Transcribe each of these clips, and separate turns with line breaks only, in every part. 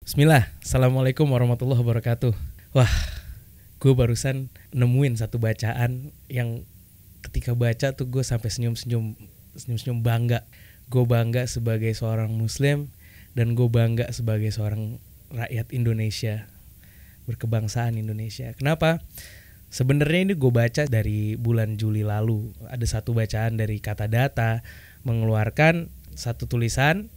Bismillah, Assalamualaikum warahmatullahi wabarakatuh. Wah, gue barusan nemuin satu bacaan yang ketika baca tuh gue sampai senyum-senyum bangga. Gue bangga sebagai seorang muslim dan gue bangga sebagai seorang rakyat Indonesia, berkebangsaan Indonesia. Kenapa? Sebenarnya ini gue baca dari bulan Juli lalu. Ada satu bacaan dari Kata Data mengeluarkan satu tulisan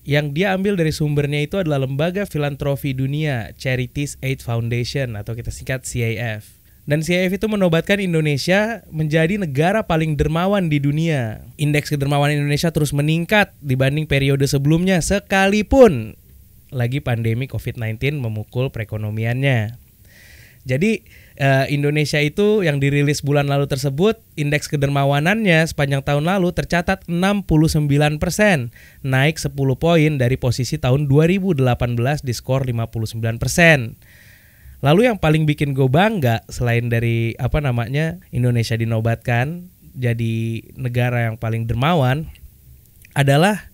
yang dia ambil dari sumbernya itu adalah Lembaga Filantropi Dunia, Charities Aid Foundation atau kita singkat CAF. Dan CAF itu menobatkan Indonesia menjadi negara paling dermawan di dunia. Indeks kedermawanan Indonesia terus meningkat dibanding periode sebelumnya sekalipun lagi pandemi COVID-19 memukul perekonomiannya. Jadi Indonesia itu yang dirilis bulan lalu tersebut, indeks kedermawanannya sepanjang tahun lalu tercatat 69%, naik 10 poin dari posisi tahun 2018 di skor 59%. Lalu yang paling bikin gue bangga selain dari Indonesia dinobatkan jadi negara yang paling dermawan adalah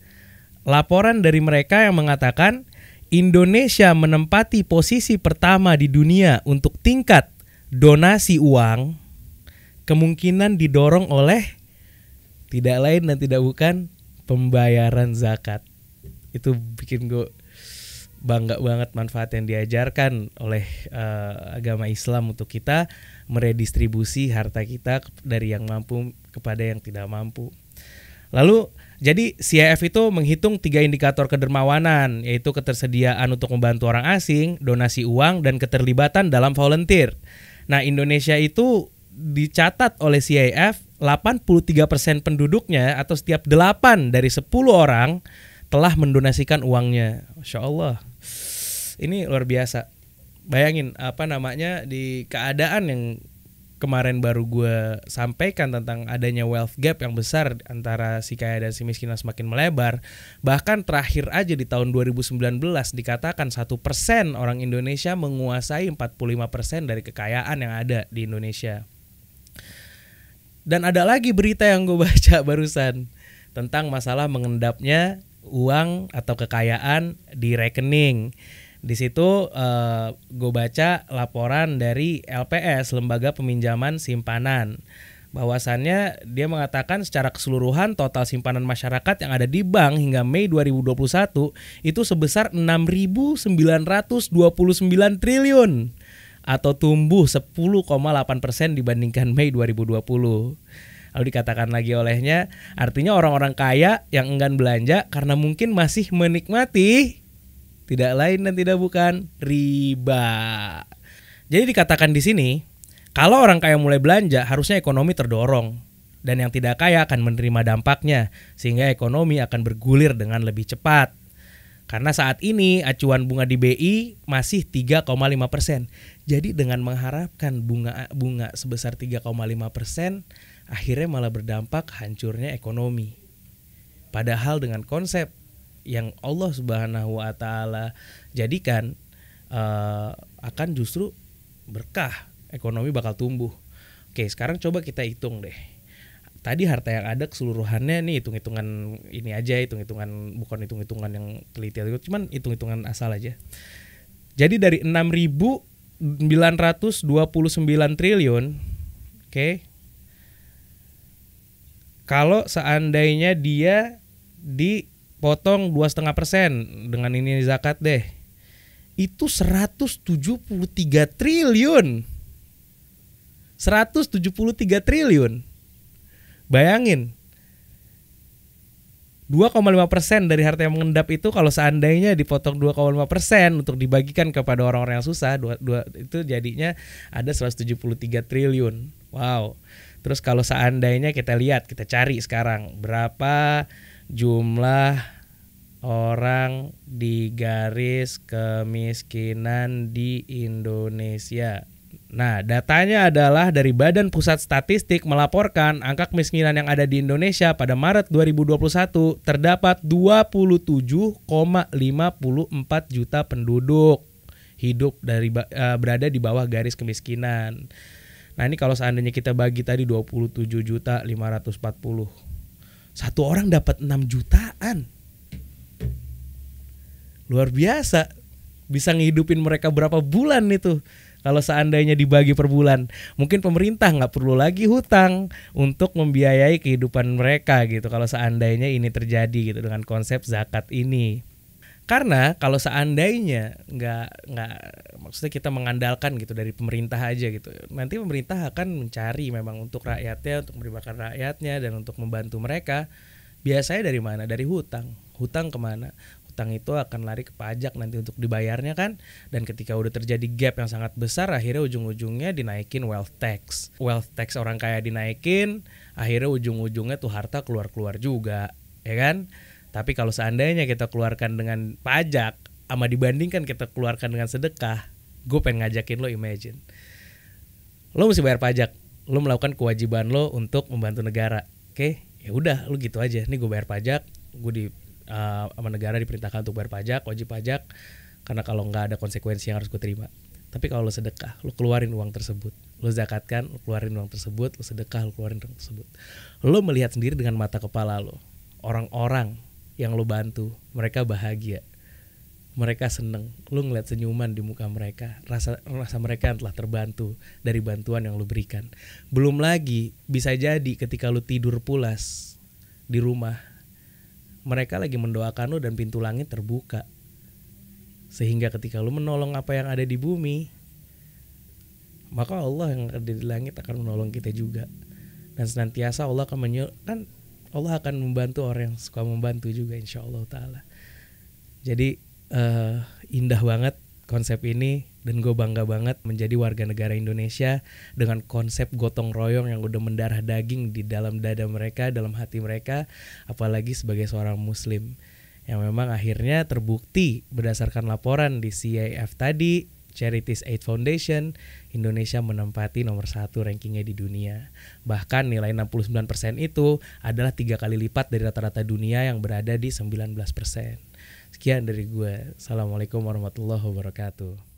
laporan dari mereka yang mengatakan Indonesia menempati posisi pertama di dunia untuk tingkat donasi uang, kemungkinan didorong oleh tidak lain dan tidak bukan pembayaran zakat. Itu bikin gue bangga banget manfaat yang diajarkan oleh agama Islam untuk kita meredistribusi harta kita dari yang mampu kepada yang tidak mampu. Lalu jadi CAF itu menghitung 3 indikator kedermawanan, yaitu ketersediaan untuk membantu orang asing, donasi uang, dan keterlibatan dalam volunteer. Nah, Indonesia itu dicatat oleh CAF 83% penduduknya atau setiap 8 dari 10 orang telah mendonasikan uangnya. Masya Allah. Ini luar biasa. Bayangin di keadaan yang kemarin baru gue sampaikan tentang adanya wealth gap yang besar antara si kaya dan si miskin yang semakin melebar. Bahkan terakhir aja di tahun 2019 dikatakan 1% orang Indonesia menguasai 45% dari kekayaan yang ada di Indonesia. Dan ada lagi berita yang gue baca barusan tentang masalah mengendapnya uang atau kekayaan di rekening. Di situ gue baca laporan dari LPS, Lembaga Peminjaman Simpanan. Bahwasannya dia mengatakan secara keseluruhan total simpanan masyarakat yang ada di bank hingga Mei 2021 itu sebesar 6.929 triliun atau tumbuh 10,8% dibandingkan Mei 2020. Lalu dikatakan lagi olehnya, artinya orang-orang kaya yang enggan belanja karena mungkin masih menikmati tidak lain dan tidak bukan riba. Jadi dikatakan di sini, kalau orang kaya mulai belanja, harusnya ekonomi terdorong dan yang tidak kaya akan menerima dampaknya sehingga ekonomi akan bergulir dengan lebih cepat. Karena saat ini acuan bunga di BI masih 3,5%. Jadi dengan mengharapkan bunga sebesar 3,5%, akhirnya malah berdampak hancurnya ekonomi. Padahal dengan konsep yang Allah Subhanahu wa Ta'ala jadikan akan justru berkah, ekonomi bakal tumbuh. Oke, sekarang coba kita hitung deh. Tadi harta yang ada keseluruhannya nih hitung-hitungan ini aja, bukan hitung-hitungan yang teliti, cuman hitung-hitungan asal aja. Jadi dari 6.929 triliun, oke. Kalau seandainya dia potong 2,5% dengan ini zakat deh, itu 173 triliun. 173 triliun. Bayangin, 2,5% dari harta yang mengendap itu kalau seandainya dipotong 2,5% untuk dibagikan kepada orang-orang yang susah, itu jadinya ada 173 triliun. Wow. Terus kalau seandainya kita cari sekarang berapa jumlah orang di garis kemiskinan di Indonesia. Nah, datanya adalah dari Badan Pusat Statistik melaporkan angka kemiskinan yang ada di Indonesia pada Maret 2021 terdapat 27,54 juta penduduk hidup berada di bawah garis kemiskinan. Nah, ini kalau seandainya kita bagi tadi 27.540, satu orang dapat 6 jutaan. luar biasa. Bisa ngehidupin mereka berapa bulan itu kalau seandainya dibagi per bulan. Mungkin pemerintah nggak perlu lagi hutang untuk membiayai kehidupan mereka gitu kalau seandainya ini terjadi gitu dengan konsep zakat ini. Karena kalau seandainya nggak maksudnya kita mengandalkan gitu dari pemerintah aja gitu, nanti pemerintah akan mencari memang untuk rakyatnya, untuk memberi makan rakyatnya dan untuk membantu mereka. Biasanya dari mana? Dari hutang. Hutang kemana? Hutang itu akan lari ke pajak nanti untuk dibayarnya kan. Dan ketika udah terjadi gap yang sangat besar, akhirnya ujung-ujungnya dinaikin wealth tax. Wealth tax orang kaya dinaikin, akhirnya ujung-ujungnya tuh harta keluar-keluar juga, ya kan? Tapi kalau seandainya kita keluarkan dengan pajak sama dibandingkan kita keluarkan dengan sedekah, gue pengen ngajakin lo imagine. Lo mesti bayar pajak, lo melakukan kewajiban lo untuk membantu negara, oke? Ya udah, lo gitu aja. Nih gue bayar pajak, gue sama negara diperintahkan untuk bayar pajak, wajib pajak, karena kalau nggak ada konsekuensi yang harus gue terima. Tapi kalau lo sedekah, lo keluarin uang tersebut, lo zakatkan, lo keluarin uang tersebut, lo sedekah, lo keluarin uang tersebut. Lo melihat sendiri dengan mata kepala lo, orang-orang yang lo bantu, mereka bahagia, mereka seneng, lo ngeliat senyuman di muka mereka, rasa mereka yang telah terbantu dari bantuan yang lo berikan. Belum lagi bisa jadi ketika lo tidur pulas di rumah, mereka lagi mendoakan lo dan pintu langit terbuka. Sehingga ketika lo menolong apa yang ada di bumi, maka Allah yang ada di langit akan menolong kita juga. Dan senantiasa Allah akan membantu orang yang suka membantu juga, insyaallah ta'ala. Jadi indah banget konsep ini, dan gue bangga banget menjadi warga negara Indonesia dengan konsep gotong royong yang udah mendarah daging di dalam dada mereka, dalam hati mereka, apalagi sebagai seorang muslim yang memang akhirnya terbukti berdasarkan laporan di CAF tadi, Charities Aid Foundation, Indonesia menempati nomor 1 rankingnya di dunia. Bahkan nilai 69% itu adalah 3 kali lipat dari rata-rata dunia yang berada di 19%. Sekian dari gue. Assalamualaikum warahmatullahi wabarakatuh.